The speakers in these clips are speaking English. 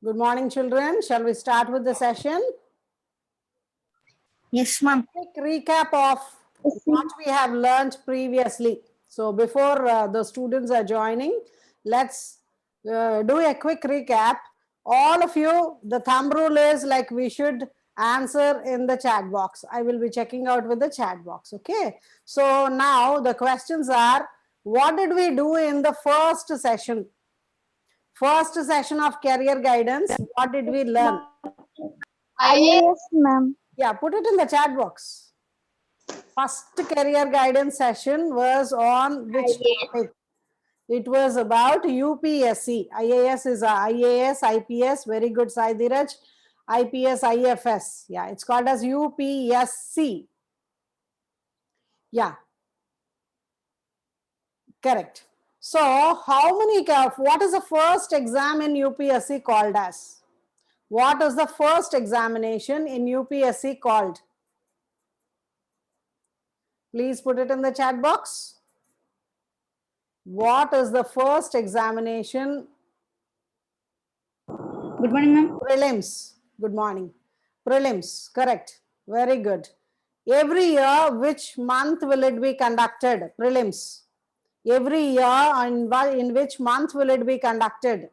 Good morning, children. Shall we start with the session? Yes, ma'am. Quick recap of what we have learned previously. So before the students are joining, let's do a quick recap. All of you, the thumb rule is like we should answer in the chat box. I will be checking out with the chat box. Okay. So now the questions are, what did we do in the first session? First session of career guidance, what did we learn? IAS, ma'am. Yeah, put it in the chat box. First career guidance session was on which topic? It was about UPSC. IAS is IAS, IPS. Very good, Sai Dheeraj. IPS, IFS. Yeah, it's called as UPSC. Yeah, correct. So, how many? What is the first exam in UPSC called as? What is the first examination in UPSC called? Please put it in the chat box. What is the first examination? Good morning, ma'am. Prelims. Good morning. Prelims. Correct. Very good. Every year, which month will it be conducted? Prelims. Every year, in which month will it be conducted?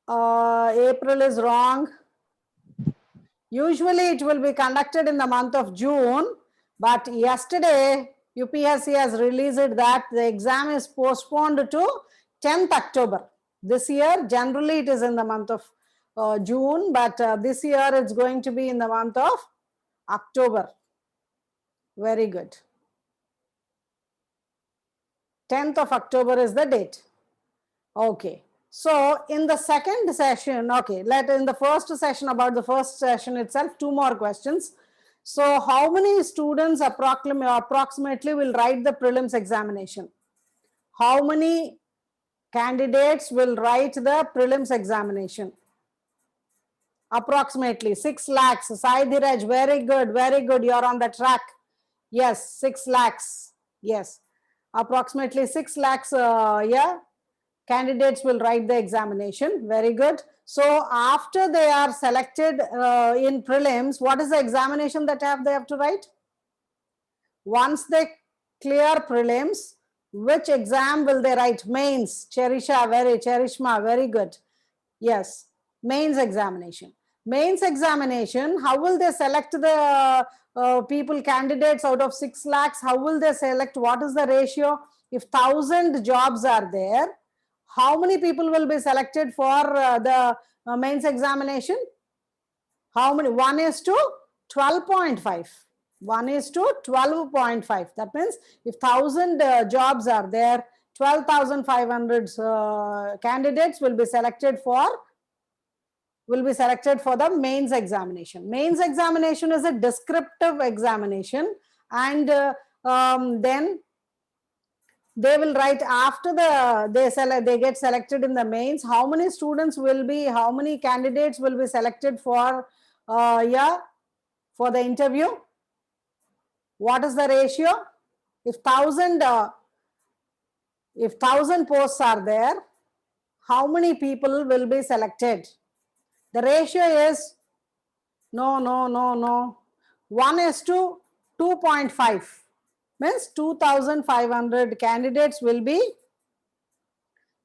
April is wrong. Usually it will be conducted in the month of June, but yesterday UPSC has released that the exam is postponed to 10th October. This year, generally it is in the month of June, but this year it's going to be in the month of October. Very good. 10th of October is the date. Okay. So in the second session, okay, in the first session, about the first session itself, two more questions. So how many students approximately will write the prelims examination? How many candidates will write the prelims examination? Approximately 6 lakhs. Sai Dheeraj, very good, very good. You're on the track. Yes, 6 lakhs. Yes, approximately 6 lakhs. Yeah. Candidates will write the examination. Very good. So after they are selected in prelims, what is the examination that they have to write? Once they clear prelims, which exam will they write? Mains. Cherishma, very good. Yes, mains examination. Mains examination, how will they select the people, candidates out of 6 lakhs? How will they select? What is the ratio? If 1,000 jobs are there, how many people will be selected for the mains examination? How many? 1 is to 12.5. 1 is to 12.5. That means if 1,000 jobs are there, 12,500 candidates will be selected for the mains examination. Mains examination is a descriptive examination, and then they will write after they get selected in the mains, how many candidates will be selected for for the interview. What is the ratio? If 1,000 posts are there, how many people will be selected? The ratio is no 1 is to 2.5. means 2,500 candidates will be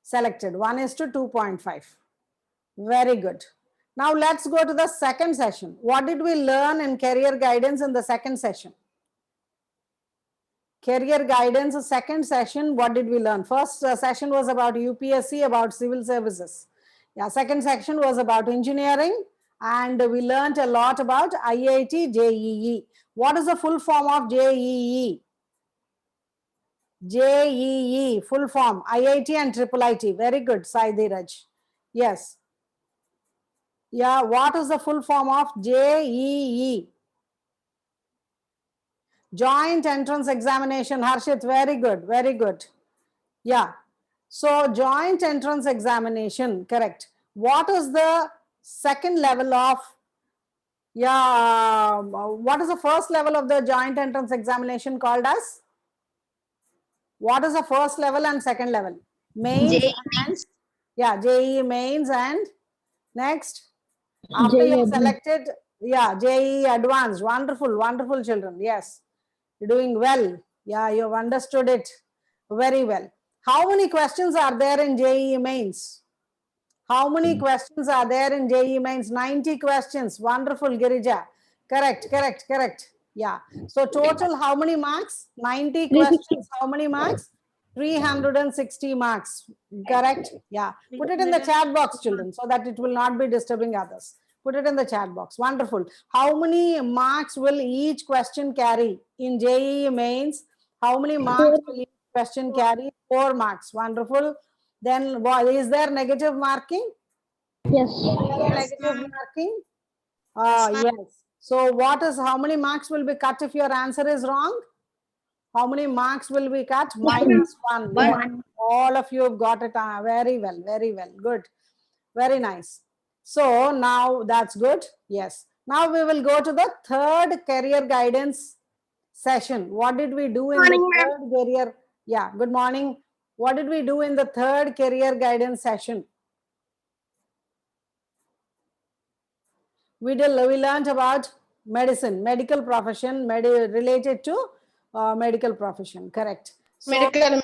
selected. 1 is to 2.5. Very good. Now let's go to the second session. What did we learn in career guidance in the second session? Career guidance, second session, what did we learn? First session was about UPSC, about civil services. Yeah, second section was about engineering, and we learned a lot about IIT JEE. What is the full form of JEE? JEE, full form, IIT and IIIT. Very good, Sai Dheeraj. Yes. Yeah, what is the full form of JEE? Joint entrance examination. Harshit, very good, very good. Yeah. So joint entrance examination, correct. What is the second level of, what is the first level of the joint entrance examination called as? What is the first level and second level? Mains JEE and yeah, JEE mains and next after JEE you have advanced. selected, yeah, JEE advanced. Wonderful, wonderful children. Yes, you're doing well. Yeah, you've understood it very well. How many questions are there in JEE mains? How many questions are there in JEE mains? 90 questions. Wonderful, Girija. Correct, correct, correct. Yeah. So total how many marks? 90 questions. How many marks? 360 marks. Correct? Yeah. Put it in the chat box, children, so that it will not be disturbing others. Put it in the chat box. Wonderful. How many marks will each question carry in JEE mains? How many marks will each question carry? 4 marks. Wonderful. Then is there negative marking? Yes. Negative marking? Yes. So what is, how many marks will be cut if your answer is wrong? How many marks will be cut? -1. Yeah. All of you have got it very well, very well. Good. Very nice. So now that's good. Yes. Now we will go to the third career guidance session. What did we do in the third career? Yeah. Good morning. What did we do in the third career guidance session? We learned about medicine, medical profession, related to medical profession. Correct. So, Medical.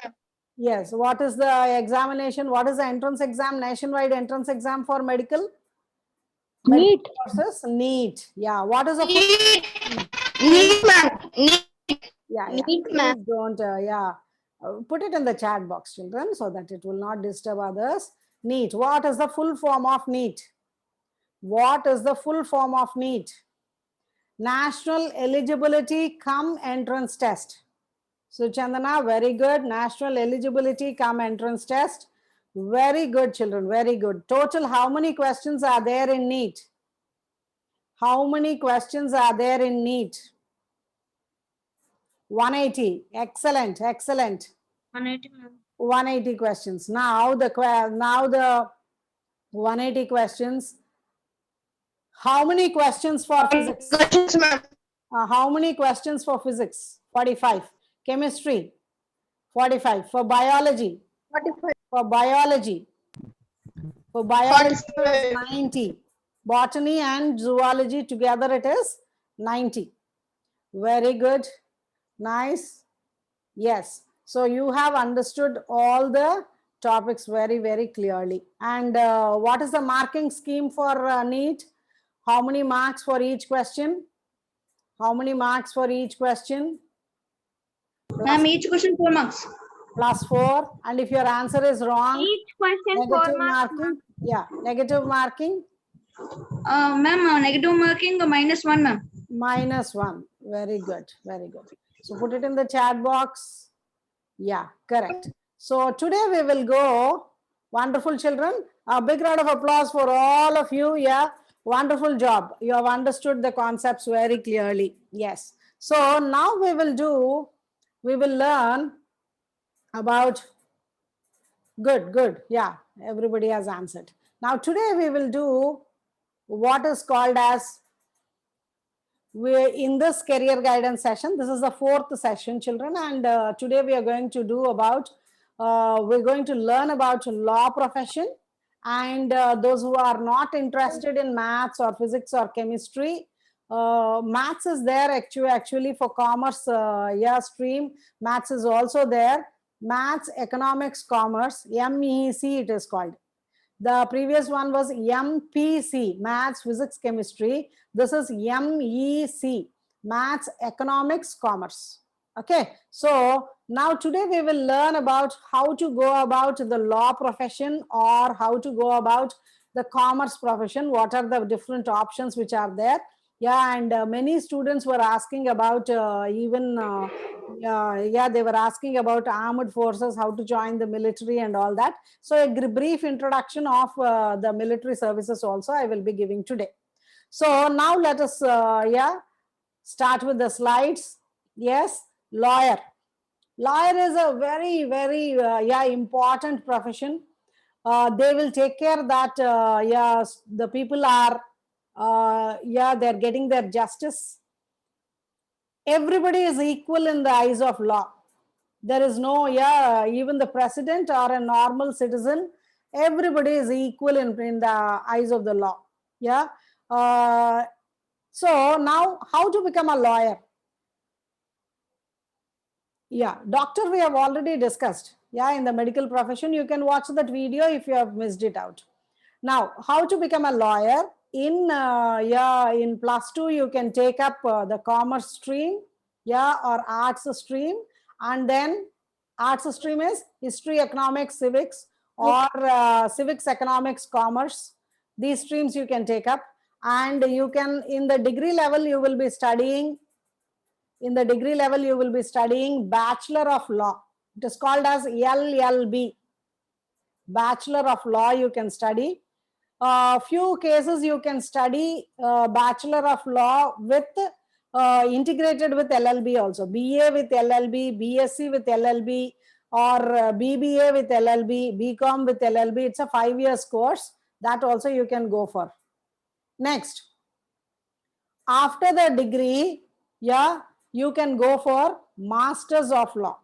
yes. What is the examination? What is the entrance exam? Nationwide entrance exam for medical? NEET. Courses? NEET. Yeah. What is the Neat, ma'am. Neat. yeah, NEET, please ma'am. don't put it in the chat box, children, so that it will not disturb others. NEET. What is the full form of NEET? What is the full form of NEET? National Eligibility Cum Entrance Test. So Chandana, very good. National Eligibility Cum Entrance Test. Very good, children. Very good. Total, how many questions are there in NEET? How many questions are there in NEET? 180. Excellent. Excellent. 180 questions. Now the 180 questions. How many questions for physics? Questions, ma'am. How many questions for physics? 45. Chemistry? 45. For biology? 45. For biology? For biology it 45. is 90. Botany and zoology together it is 90. Very good. Nice. Yes. So you have understood all the topics very, very clearly. And what is the marking scheme for NEET? How many marks for each question? How many marks for each question? Ma'am, each question 4 marks. +4. And if your answer is wrong, Each question 4 negative marks. marking. Yeah, negative marking. Ma'am, negative marking -1, ma'am. -1. Very good. Very good. So put it in the chat box. Yeah, correct. So today we will go. Wonderful children. A big round of applause for all of you. Yeah, wonderful job. You have understood the concepts very clearly. Yes. So now we will learn about, good. Yeah, everybody has answered. Now today we will do what is called as, we're in this career guidance session. This is the 4th session, children, and today we are going to do about, we're going to learn about law profession, and those who are not interested in maths or physics or chemistry, maths is there actually for commerce stream. Maths is also there. Maths, economics, commerce, MEC it is called. The previous one was MPC, Maths, Physics, Chemistry. This is MEC, Maths, Economics, Commerce. Okay, so now today we will learn about how to go about the law profession or how to go about the commerce profession. What are the different options which are there? Yeah, and many students were asking about they were asking about armed forces, how to join the military and all that. So a brief introduction of the military services also I will be giving today. So now let us start with the slides. Yes, lawyer. Lawyer is a very, very important profession. They will take care that the people are they're getting their justice. Everybody is equal in the eyes of law. There is no, yeah, even the president or a normal citizen, everybody is equal in the eyes of the law. Yeah. So now, how to become a lawyer? Yeah, doctor we have already discussed. Yeah, in the medical profession, you can watch that video if you have missed it out. Now, how to become a lawyer? In yeah, in +2 you can take up the commerce stream, yeah, or arts stream, and then arts stream is history, economics, civics, or civics, economics, commerce. These streams you can take up, and you can, in the degree level, you will be studying. In the degree level, you will be studying Bachelor of Law. It is called as LLB. Bachelor of Law you can study. Few cases you can study Bachelor of Law with integrated with LLB also. BA with LLB, BSc with LLB, or BBA with LLB, BCom with LLB. It's a 5 years course. That also you can go for. Next, after the degree, yeah, you can go for Masters of Law.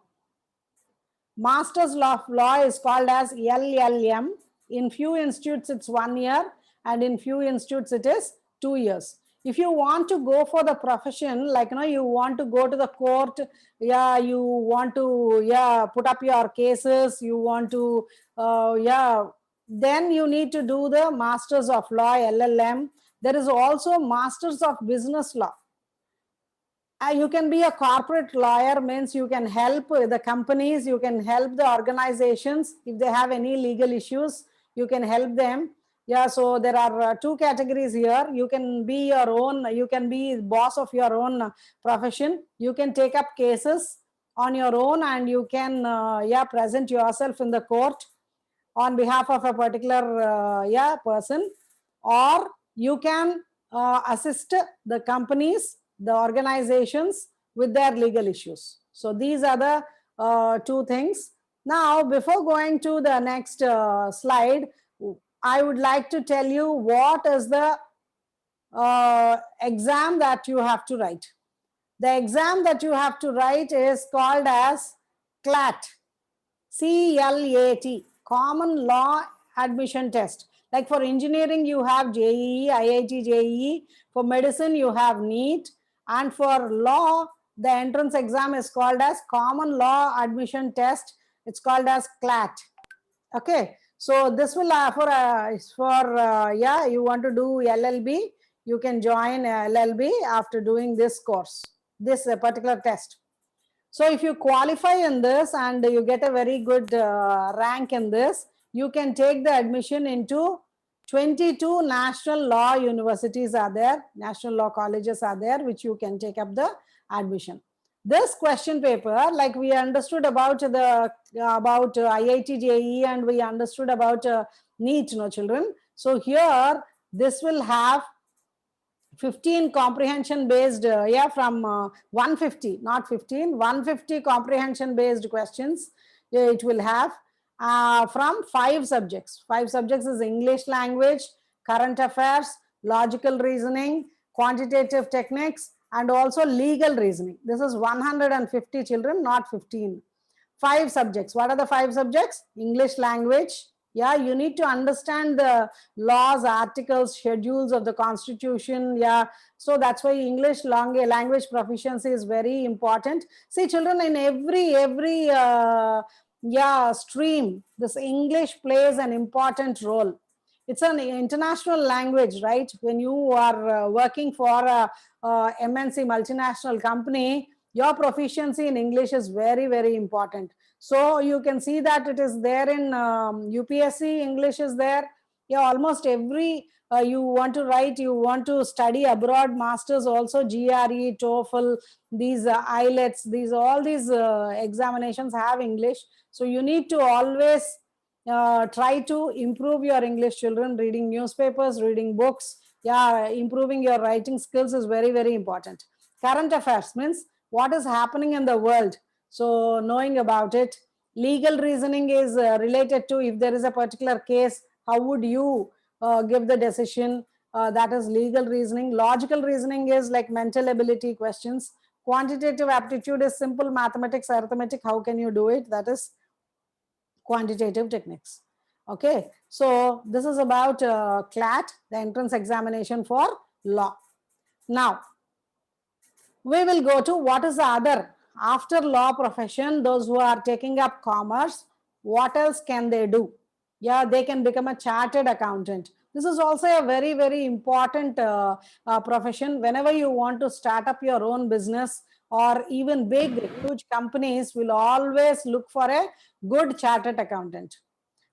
Masters of Law is called as LLM. In few institutes, it's 1 year, and in few institutes, it is 2 years. If you want to go for the profession, like, you know, you want to go to the court, yeah, you want to, yeah, put up your cases, you want to, yeah, then you need to do the Masters of Law, LLM. There is also Masters of Business Law. You can be a corporate lawyer, means you can help the companies, you can help the organizations. If they have any legal issues, you can help them. Yeah, so there are two categories here. You can be your own, you can be boss of your own profession. You can take up cases on your own, and you can, yeah, present yourself in the court on behalf of a particular, yeah, person. Or you can assist the companies, the organizations with their legal issues. So these are the two things. Now, before going to the next slide, I would like to tell you what is the exam that you have to write. The exam that you have to write is called as CLAT, CLAT, Common Law Admission Test. Like for engineering, you have JEE, IIT JEE. For medicine, you have NEET. And for law, the entrance exam is called as Common Law Admission Test. It's called as CLAT. Okay. So this will yeah, you want to do LLB, you can join LLB after doing this course, this particular test. So if you qualify in this and you get a very good rank in this, you can take the admission into 22 national law universities are there, national law colleges are there, which you can take up the admission. This question paper, like we understood about the IIT JEE, and we understood about NEET, no children. So here this will have 15 comprehension based, yeah, from 150, not 15, 150 comprehension based questions. It will have from 5 subjects. 5 subjects is English language, current affairs, logical reasoning, quantitative techniques, and also legal reasoning. This is 150 children, not 15. 5 subjects. What are the 5 subjects? English language. Yeah, you need to understand the laws, articles, schedules of the constitution. Yeah, so that's why English language proficiency is very important. See children, in every yeah, stream, this English plays an important role. It's an international language, right? When you are working for a MNC multinational company, your proficiency in English is very, very important. So you can see that it is there in UPSC, English is there. Yeah, almost every, you want to write, you want to study abroad, masters also, GRE, TOEFL, these IELTS, these, all these examinations have English. So you need to always try to improve your English, children. Reading newspapers, reading books, yeah, improving your writing skills is very, very important. Current affairs means what is happening in the world, so knowing about it. Legal reasoning is related to if there is a particular case, how would you give the decision, that is legal reasoning. Logical reasoning is like mental ability questions. Quantitative aptitude is simple mathematics, arithmetic. How can you do it? That is quantitative techniques. Okay, so this is about CLAT, the entrance examination for law. Now, we will go to what is the other after law profession. Those who are taking up commerce, what else can they do? Yeah, they can become a chartered accountant. This is also a very, very important profession. Whenever you want to start up your own business, or even big, huge companies will always look for a good chartered accountant.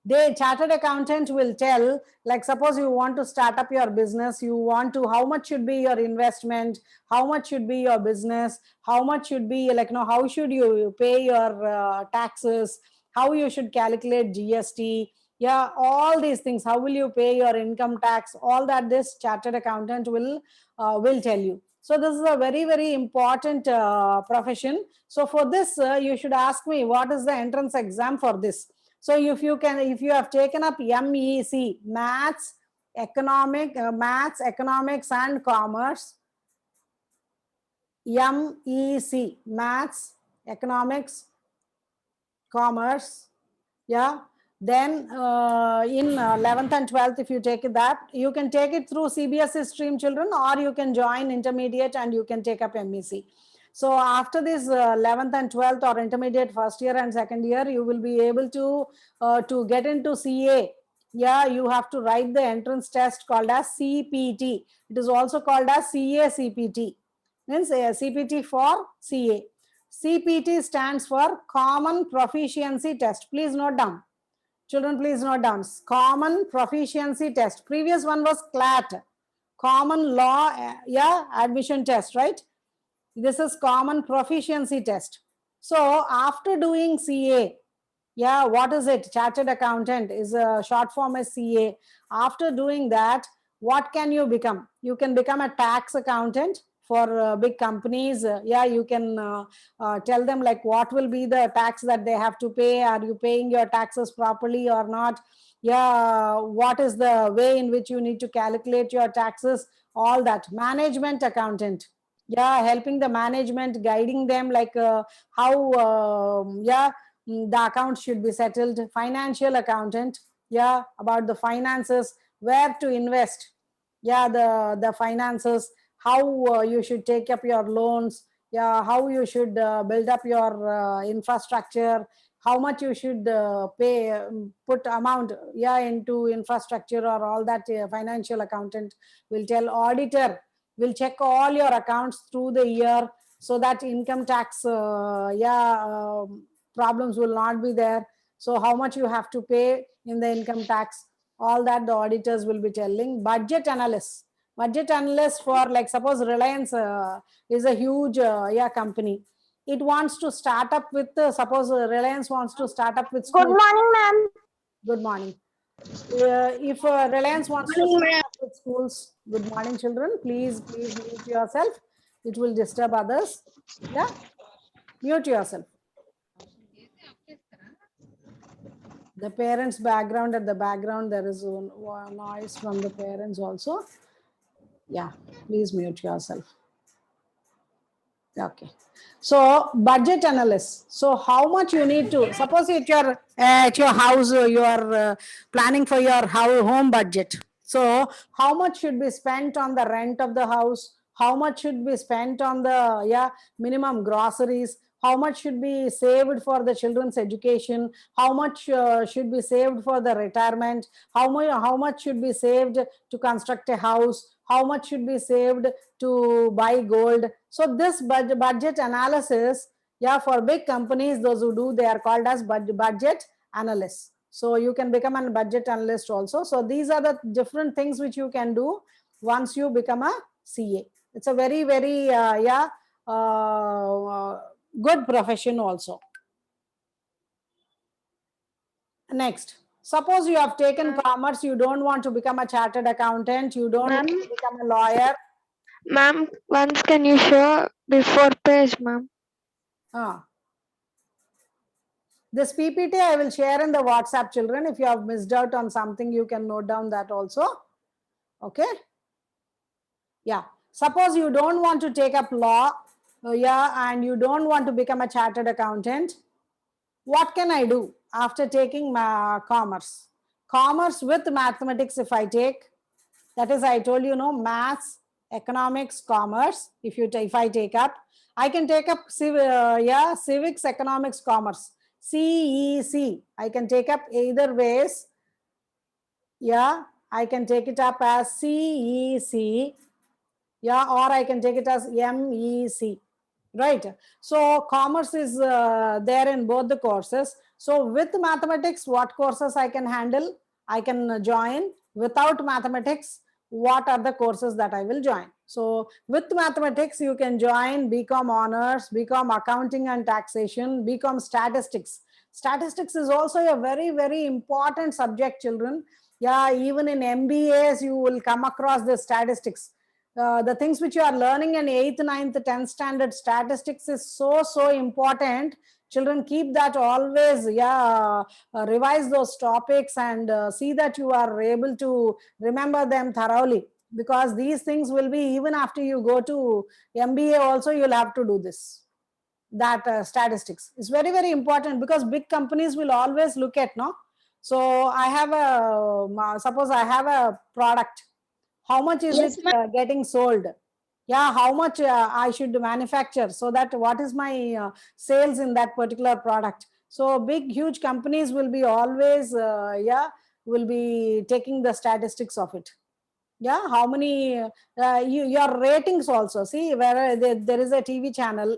The chartered accountant will tell, like suppose you want to start up your business, you want to, how much should be your investment, how much should be your business, how much should be like, how should you pay your taxes, how you should calculate GST, yeah, all these things, how will you pay your income tax, all that this chartered accountant will tell you. So this is a very, very important profession. So for this, you should ask me, what is the entrance exam for this? So if you have taken up MEC, maths, economics and commerce, MEC, maths, economics, commerce, yeah. Then in 11th and 12th, if you take that, you can take it through CBSE stream, children, or you can join intermediate and you can take up MEC. So after this 11th and 12th or intermediate first year and second year, you will be able to get into CA. Yeah, you have to write the entrance test called as CPT. It is also called as CA CPT. Means CPT for CA. CPT stands for Common Proficiency Test. Please note down. Children, please note down. Common Proficiency Test. Previous one was CLAT. Common Law Admission Test, right? This is Common Proficiency Test. So after doing CA, yeah, what is it? Chartered Accountant is a short form as CA. After doing that, what can you become? You can become a tax accountant for big companies. Yeah, you can tell them like what will be the tax that they have to pay. Are you paying your taxes properly or not? Yeah, what is the way in which you need to calculate your taxes? All that. Management accountant. Yeah, helping the management, guiding them like how the account should be settled. Financial accountant, yeah, about the finances, where to invest, yeah, the finances, how you should take up your loans, yeah, how you should build up your infrastructure, how much you should pay, put amount, yeah, into infrastructure or all that. Financial accountant will tell. Auditor will check all your accounts through the year so that income tax problems will not be there. So how much you have to pay in the income tax, all that the auditors will be telling. Budget analyst for, like suppose Reliance is a huge company. It wants to start up with suppose Reliance wants to start up with schools. Good morning, ma'am. Good morning. If Reliance wants to start up with schools, good morning, children. Please mute yourself. It will disturb others. Yeah, mute yourself. The parents' background, at the background, there is a noise from the parents also. Yeah, please mute yourself. Okay. So budget analyst. So how much you need to, suppose at your house, you are planning for your home budget. So how much should be spent on the rent of the house? How much should be spent on the minimum groceries? How much should be saved for the children's education? How much should be saved for the retirement? How much should be saved to construct a house? How much should be saved to buy gold? So this budget analysis, yeah, for big companies, those who do, they are called as budget analysts. So you can become a budget analyst also. So these are the different things which you can do once you become a CA. It's a very, very good profession also. Next, suppose you have taken commerce, you don't want to become a chartered accountant, you don't want to become a lawyer. Ma'am, once can you show before page, ma'am? This PPT I will share in the WhatsApp, children. If you have missed out on something, you can note down that also. Okay. Yeah. Suppose you don't want to take up law. yeah, and you don't want to become a chartered accountant, what can I do after taking commerce? Commerce with mathematics, if I take, that is, I told you, no, maths, economics, commerce. If I take up, I can take up yeah, civics, economics, commerce, CEC. I can take up either ways. Yeah, I can take it up as CEC. Yeah, or I can take it as MEC. Right. So commerce is there in both the courses. So with mathematics, what courses I can handle? I can join. Without mathematics, what are the courses that I will join? So with mathematics, you can join BCom honors, BCom accounting and taxation, BCom statistics. Statistics is also a very, very important subject, children. Yeah, even in MBAs, you will come across the statistics. The things which you are learning in 8th, 9th, 10th standard, statistics is so important. Children, keep that always. Yeah, revise those topics and see that you are able to remember them thoroughly, because these things will be, even after you go to MBA also, you'll have to do this. That statistics is very, very important, because big companies will always look at, no. So I have a suppose I have a product. How much is Yes, it getting sold? Yeah, how much I should manufacture, so that what is my sales in that particular product. So big huge companies will be always yeah, will be taking the statistics of it. Yeah, how many your ratings also, see, where there is a TV channel,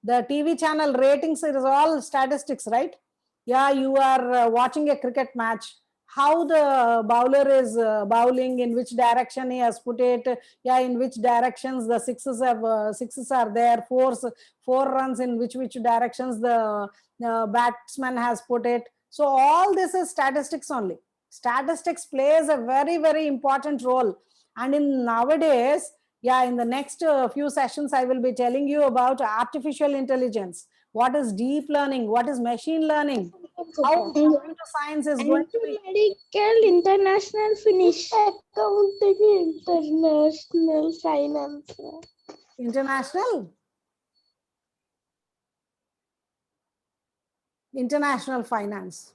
the TV channel ratings is all statistics, right? Yeah, you are watching a cricket match, how the bowler is bowling, in which direction he has put it, yeah, in which directions the sixes are there, four runs in which directions the batsman has put it. So all this is statistics only. Statistics plays a very, very important role. And in nowadays, yeah, in the next few sessions, I will be telling you about artificial intelligence. What is deep learning? What is machine learning? How computer science is going to be Medical, international finish. Accounting, international finance. international. International finance.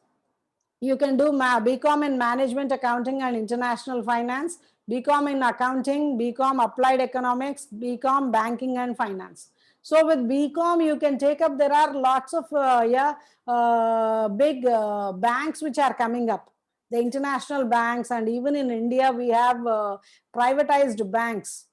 You can do BCom in management, accounting, and international finance, BCom in accounting, BCom applied economics, BCom banking and finance. So with BCom, you can take up, there are lots of yeah, big banks which are coming up, the international banks, and even in India, we have privatized banks.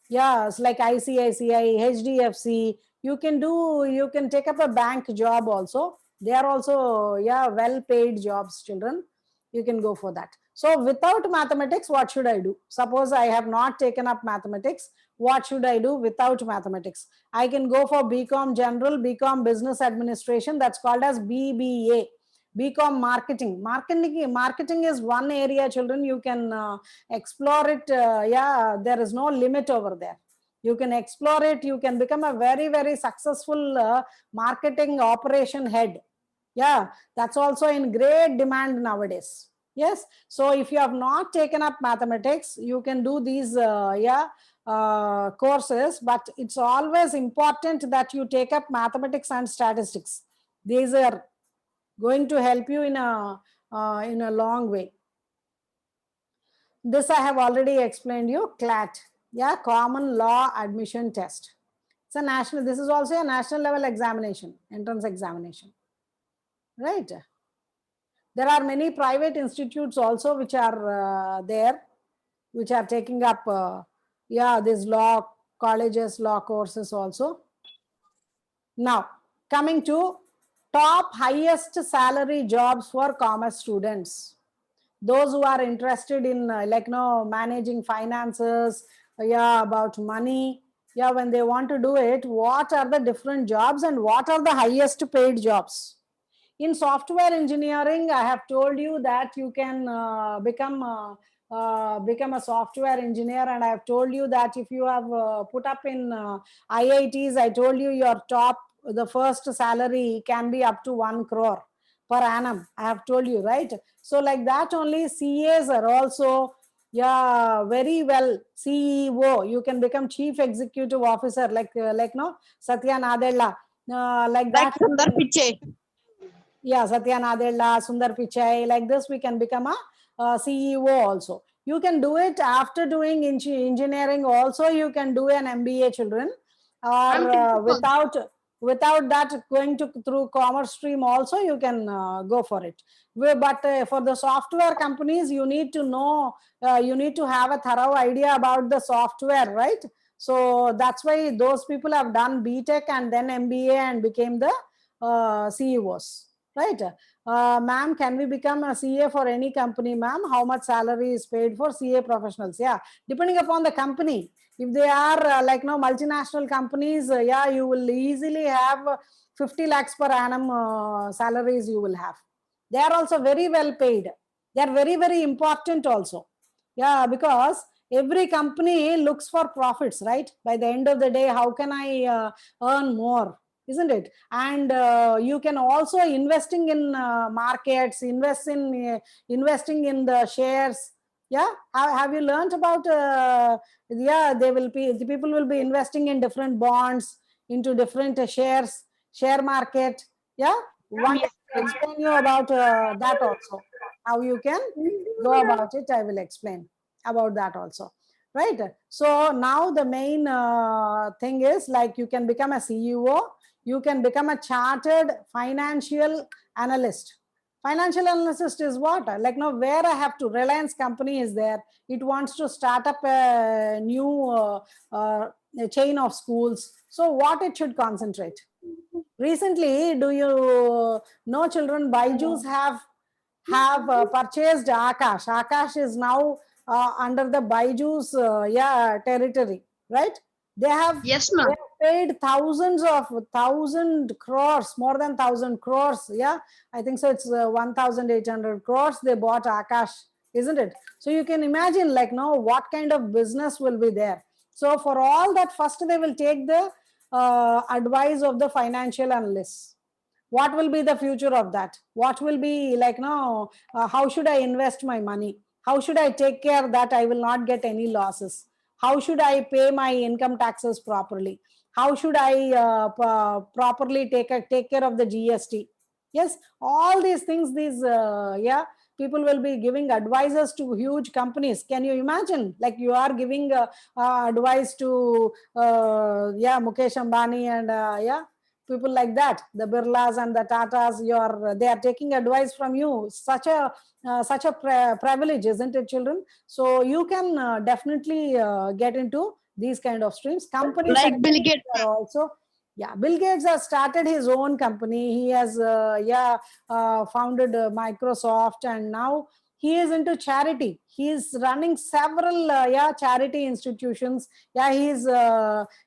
Yeah, it's like ICICI, HDFC. You can take up a bank job also. They are also, yeah, well paid jobs, children. You can go for that. So without mathematics, what should I do? Suppose I have not taken up mathematics. What should I do without mathematics? I can go for BCom General, BCom Business Administration. That's called as BBA. BCom Marketing. Marketing is one area, children. You can explore it. Yeah, there is no limit over there. You can explore it. You can become a very, very successful marketing operation head. Yeah, that's also in great demand nowadays. Yes. So if you have not taken up mathematics, you can do these yeah, courses, but it's always important that you take up mathematics and statistics. These are going to help you in a long way. This I have already explained you. CLAT, yeah, Common Law Admission Test. It's a national, this is also a national level examination, entrance examination, right? There are many private institutes also which are there, which are taking up, yeah, these law colleges, law courses also. Now, coming to top highest salary jobs for commerce students. Those who are interested in like, no, managing finances, yeah, about money, yeah, when they want to do it, what are the different jobs and what are the highest paid jobs? In software engineering, I have told you that you can become a software engineer, and I have told you that if you have put up in IITs, I told you your top, the first salary can be up to 1 crore per annum. I have told you, right? So like that only, CAs are also, Yeah, very well. CEO, you can become chief executive officer like no Satya Nadella, like Like that. Sundar Pichai. Yeah, Satya Nadella, Sundar Pichai, like this we can become a CEO also. You can do it after doing engineering also. You can do an MBA, children, or without that going to through commerce stream also you can go for it. But for the software companies, you need to know, you need to have a thorough idea about the software, right? So that's why those people have done BTech and then MBA and became the CEOs. Right. Ma'am, can we become a CA for any company, ma'am? How much salary is paid for CA professionals? Yeah, depending upon the company. If they are like no multinational companies, yeah, you will easily have 50 lakhs per annum salaries you will have. They are also very well paid. They are very, very important also. Yeah, because every company looks for profits, right? By the end of the day, how can I earn more? Isn't it? And you can also investing in markets, investing in the shares. Yeah, have you learned about yeah, they will be, the people will be investing in different bonds, into different shares, share market. Yeah, one explain you about that also, how you can go about it. I will explain about that also, right? So now the main thing is, like, you can become a CEO, you can become a chartered financial analyst. Financial analyst is what? Like now, where I have to, Reliance company is there. It wants to start up a new a chain of schools. So what it should concentrate? Recently, do you know, children, Byju's have purchased Akash. Akash is now under the Byju's yeah, territory, right? They have, Yes, they ma'am. have paid thousands of 1,000 crores, more than 1,000 crores. Yeah, I think so. It's 1,800 crores. They bought Akash, isn't it? So you can imagine, like, no, what kind of business will be there. So for all that, first they will take the advice of the financial analysts. What will be the future of that? What will be, like, no, how should I invest my money? How should I take care that I will not get any losses? How should I pay my income taxes properly? How should I properly take care of the GST? Yes, all these things, these yeah, people will be giving advices to huge companies. Can you imagine, like, you are giving advice to yeah, Mukesh Ambani and yeah, people like that, the Birlas and the Tatas, they are taking advice from you. Such a privilege, isn't it, children? So you can definitely get into these kind of streams. Companies Like Bill Gates. are also, yeah, Bill Gates has started his own company. He has yeah, founded Microsoft, and now he is into charity. He is running several yeah, charity institutions. Yeah, he is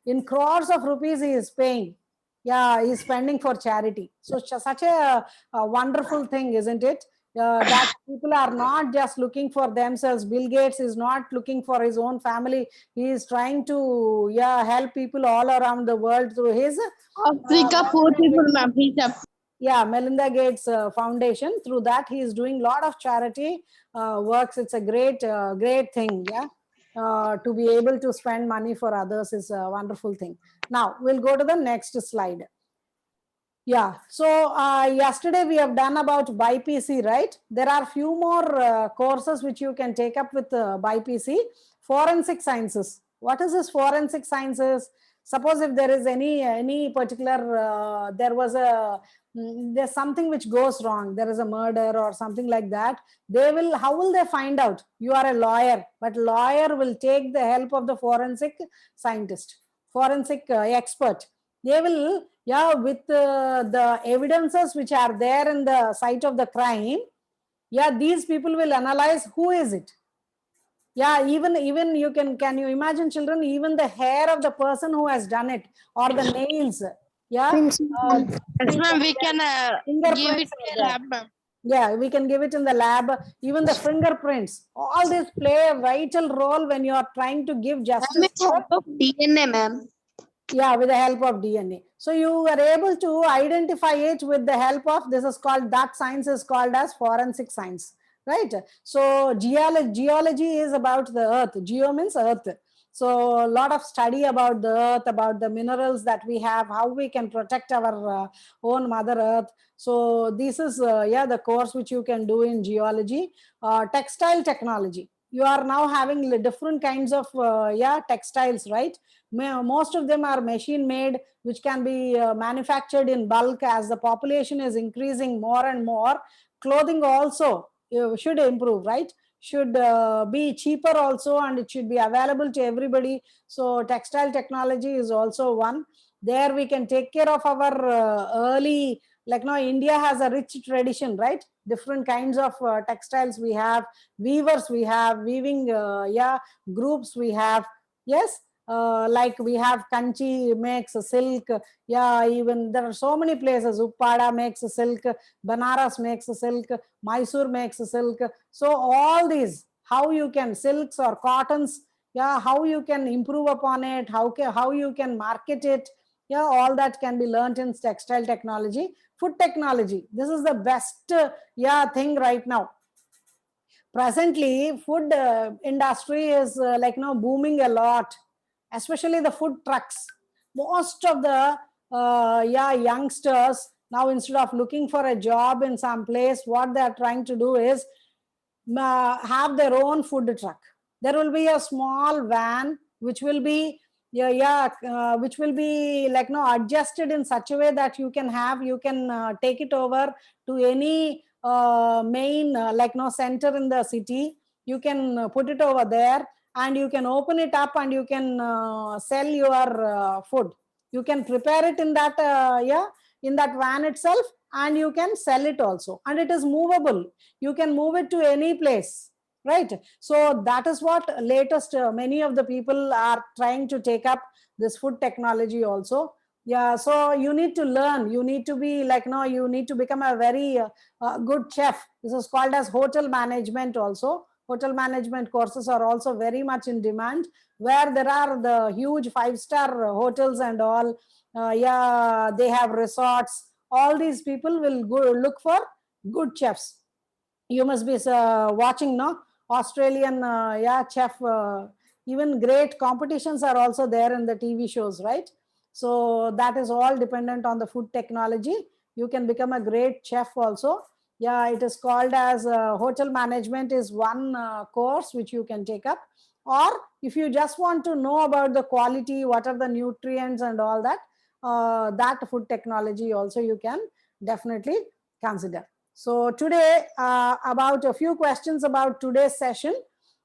in crores of rupees he is paying. Yeah, he's spending for charity. So such a wonderful thing, isn't it? That people are not just looking for themselves. Bill Gates is not looking for his own family. He is trying to, yeah, help people all around the world through his Africa, poor people, ma'am. yeah, Melinda Gates Foundation. Through that, he is doing a lot of charity works. It's a great thing. Yeah, to be able to spend money for others is a wonderful thing. Now we'll go to the next slide. Yeah, so yesterday we have done about BIPC, right? There are few more courses which you can take up with BIPC. Forensic sciences. What is this forensic sciences? Suppose if there is any particular, there was a, there's something which goes wrong, there is a murder or something like that, they will, how will they find out? You are a lawyer, but lawyer will take the help of the forensic scientist, forensic expert. They will, yeah, with the evidences which are there in the site of the crime, yeah, these people will analyze who is it. Yeah, even you can you imagine, children, even the hair of the person who has done it, or the nails, yeah, Yes, ma'am. We can give it fingerprints a are there. lab, ma'am. Yeah, we can give it in the lab. Even the fingerprints, all this play a vital role when you are trying to give justice. Of DNA, ma'am. Yeah, with the help of DNA. So you are able to identify it with the help of, this is called, that science is called as forensic science, right? So geology is about the earth. Geo means earth. So a lot of study about the earth, about the minerals that we have, how we can protect our own mother earth. So this is yeah, the course which you can do in geology. Textile technology, you are now having different kinds of yeah, textiles, right? Most of them are machine made, which can be manufactured in bulk. As the population is increasing more and more, clothing also should improve, right? Should be cheaper also, and it should be available to everybody. So textile technology is also one. There we can take care of our early, like now India has a rich tradition, right? Different kinds of textiles we have, weavers we have, weaving yeah, groups we have. Yes, like we have Kanchi makes silk. Yeah, even there are so many places. Uppada makes silk, Banaras makes silk, Mysore makes silk. So all these, how you can silks or cottons, yeah, how you can improve upon it, how you can market it, yeah, all that can be learned in textile technology. Food technology, this is the best yeah, thing right now. Presently food industry is like now booming a lot, especially the food trucks. Most of the yeah, youngsters now, instead of looking for a job in some place, what they are trying to do is have their own food truck. There will be a small van which will be yeah, which will be like no, adjusted in such a way that you can take it over to any main like no, center in the city. You can put it over there, and you can open it up, and you can sell your food. You can prepare it in that yeah, in that van itself, and you can sell it also, and it is movable. You can move it to any place, right? So that is what latest many of the people are trying to take up, this food technology also. Yeah, so you need to learn, you need to be like no, you need to become a very good chef. This is called as hotel management also. Hotel management courses are also very much in demand, where there are the huge 5-star hotels and all. Yeah, they have resorts. All these people will go look for good chefs. You must be watching, no, Australian yeah, chef. Even great competitions are also there in the TV shows, right? So that is all dependent on the food technology. You can become a great chef also. Yeah, it is called as hotel management is one course which you can take up. Or if you just want to know about the quality, what are the nutrients and all that, that food technology also you can definitely consider. So today, about a few questions about today's session.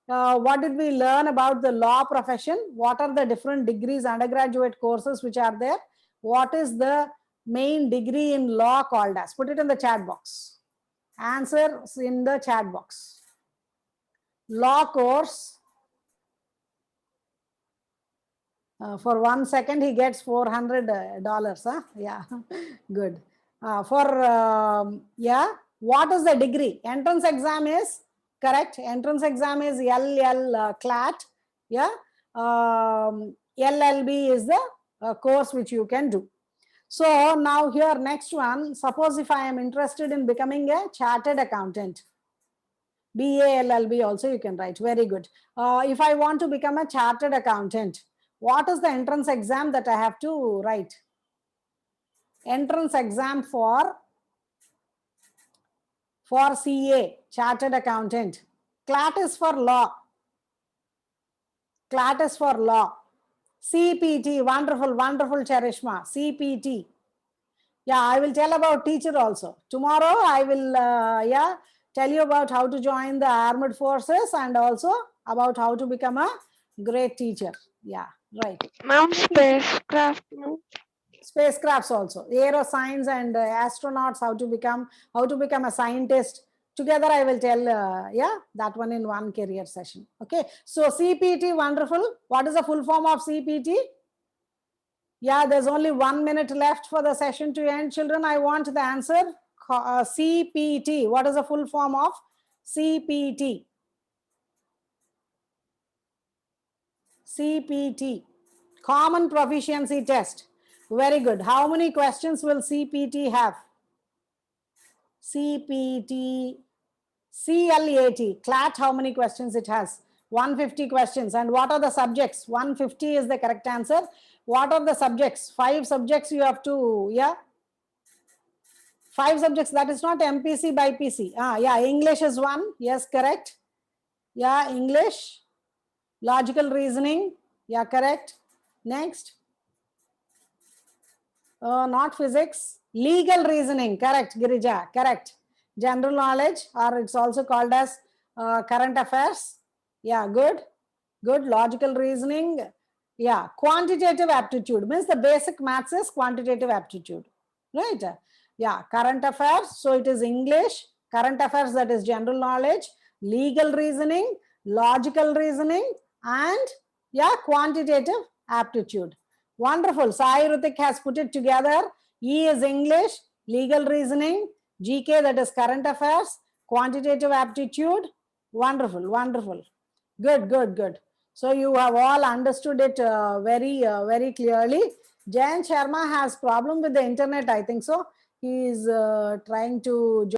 What did we learn about the law profession? What are the different degrees, undergraduate courses which are there? What is the main degree in law called as? Put it in the chat box. Answers in the chat box. Law course. For 1 second, he gets $400. Huh? Yeah, good. Yeah, what is the degree? Entrance exam is correct. Entrance exam is LL CLAT. Yeah, LLB is the course which you can do. So now here, next one. Suppose if I am interested in becoming a chartered accountant. BALLB also you can write. Very good. If I want to become a chartered accountant, what is the entrance exam that I have to write? Entrance exam for CA, chartered accountant. CLAT is for law. CLAT is for law. CPT, wonderful, wonderful, Charishma. CPT. Yeah, I will tell about teacher also. Tomorrow I will yeah, tell you about how to join the armed forces, and also about how to become a great teacher. Yeah, right. Ma'am, spacecraft. No? Spacecrafts also, aeroscience and astronauts, how to become a scientist. Together I will tell yeah, that one in one career session. Okay, so CPT, wonderful. What is the full form of CPT? Yeah, there's only 1 minute left for the session to end. Children, I want the answer. CPT, what is the full form of CPT? CPT, Common Proficiency Test. Very good. How many questions will CPT have? CPT, CLAT, CLAT, how many questions it has? 150 questions. And what are the subjects? 150 is the correct answer. What are the subjects? 5 subjects you have to, yeah? 5 subjects, that is not MPC by PC. Yeah, English is one. Yes, correct. Yeah, English. Logical reasoning. Yeah, correct. Next. Not physics. Legal reasoning. Correct, Girija. Correct. General knowledge, or it's also called as current affairs. Yeah, good. Good. Logical reasoning. Yeah, quantitative aptitude means the basic maths is quantitative aptitude. Right? Yeah, current affairs. So it is English. Current affairs, that is general knowledge. Legal reasoning, logical reasoning, and yeah, quantitative aptitude. Wonderful. Sai Rutik has put it together. E is English, legal reasoning, GK, that is current affairs, quantitative aptitude. Wonderful, wonderful. Good, good, good. So you have all understood it very clearly. Jayan Sharma has problem with the internet, I think so. He is trying to